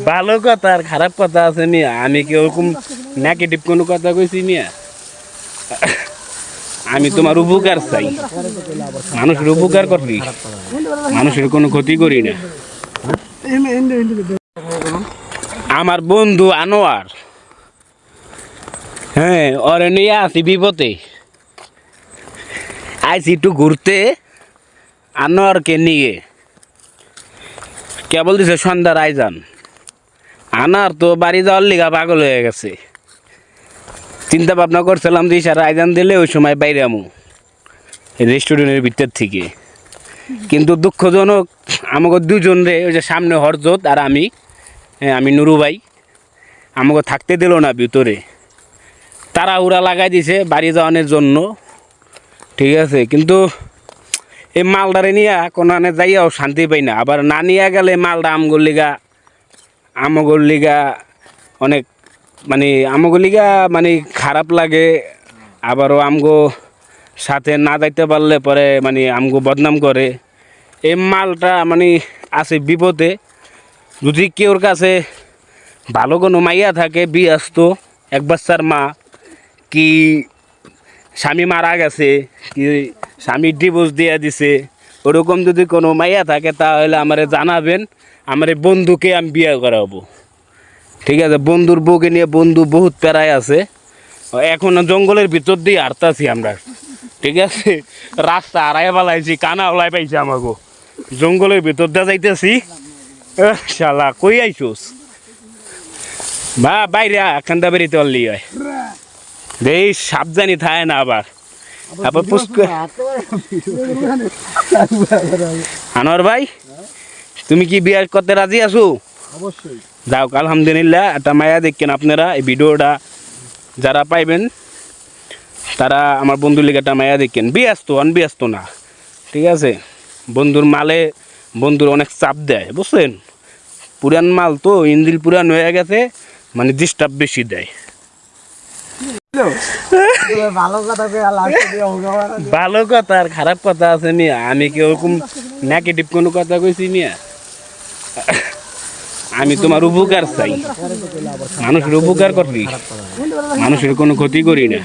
ভালো কথা আর খারাপ কথা আছে মিয়া। আমি কি ওরকম নেগেটিভ কোনো কথা কইছি মিয়া? আমি তোমার উপকার চাই, মানুষের উপকার করি, মানুষের কোনো ক্ষতি করি না। আমার বন্ধু আনোয়ার, হ্যাঁ, ওরে নিয়ে আসি বিপদে। আইসি একটু ঘুরতে আনোয়ারকে নিয়ে। কেবল দিছে সন্ধ্যার আইজান। আনার তো বাড়ি যাওয়ার লিগা পাগল হয়ে গেছে। চিন্তা ভাবনা করছিলাম যে সারা আইজান দিলে ওই সময় বাইরে আমু রেস্টুরেন্টের ভিতর থেকে। কিন্তু দুঃখজনক আমাকে দুজন রে, ওই যে সামনে হরজত আর আমি নুরু ভাই, আমাকে থাকতে দিল না ভিতরে। তারা উড়া লাগাই দিছে বাড়ি যাওয়ানোর জন্য, ঠিক আছে। কিন্তু এই মালদারে নিয়ে কোনো আনে যাইয়াও শান্তি পাই না। আবার না নিয়ে গেলে মালদা আমগর লিগা অনেক আমগো লিগা খারাপ লাগে। আবারও আমগো সাথে না যাইতে পারলে পরে আমগো বদনাম করে। এই মালটা আছে বিপদে। যদি কেউর কাছে ভালো কোনো মাইয়া থাকে, বিয়াস্ত এক বাচ্চার মা, কি স্বামী মারা গেছে, কি স্বামী ডিভোর্স দিয়ে দিছে, ওরকম যদি কোনো মাইয়া থাকে তাহলে আমারে জানাবেন। আমার এই বন্ধুকে আমি বিয়ে করাবো, ঠিক আছে। বন্ধুর বউকে নিয়ে বন্ধু বহুত প্যারায় আছে। এখন জঙ্গলের ভিতর দিয়ে হাঁটতাছি আমরা, ঠিক আছে। রাস্তা আড়াই পালাইছি, কানা ওলাই পাইছে আমাকে। জঙ্গলের ভিতর দিয়ে যাইতেছি। শালা কই আইছোস বা বাইরে এখানটা বেরিতে পারলি হয় দেই, সাবধানি থাকে না। আবার আনোয়ার ভাই, তুমি কি বিয়ে করতে রাজি আছো? অবশ্যই। যাও, আলহামদুলিল্লাহ। একটা মায়া দেখেন আপনারা। এই ভিডিওটা যারা পাইবেন তারা আমার বন্ধুর লিগে একটা মায়া দেখেন। অনবিয়াস্ত না, ঠিক আছে। বন্ধুর মালে বন্ধুর অনেক চাপ দেয়, বুঝছেন। পুরান মাল তো, ইঞ্জিল পুরান হয়ে গেছে, ডিস্টার্ব বেশি দেয়। ভালো কথা আর খারাপ কথা আছে মিয়া। আমি কি ওরকম নেগেটিভ কোনো কথা কইছি মিয়া? আমি তোমার উপকার চাই, মানুষের উপকার করি, মানুষের কোনো ক্ষতি করি না।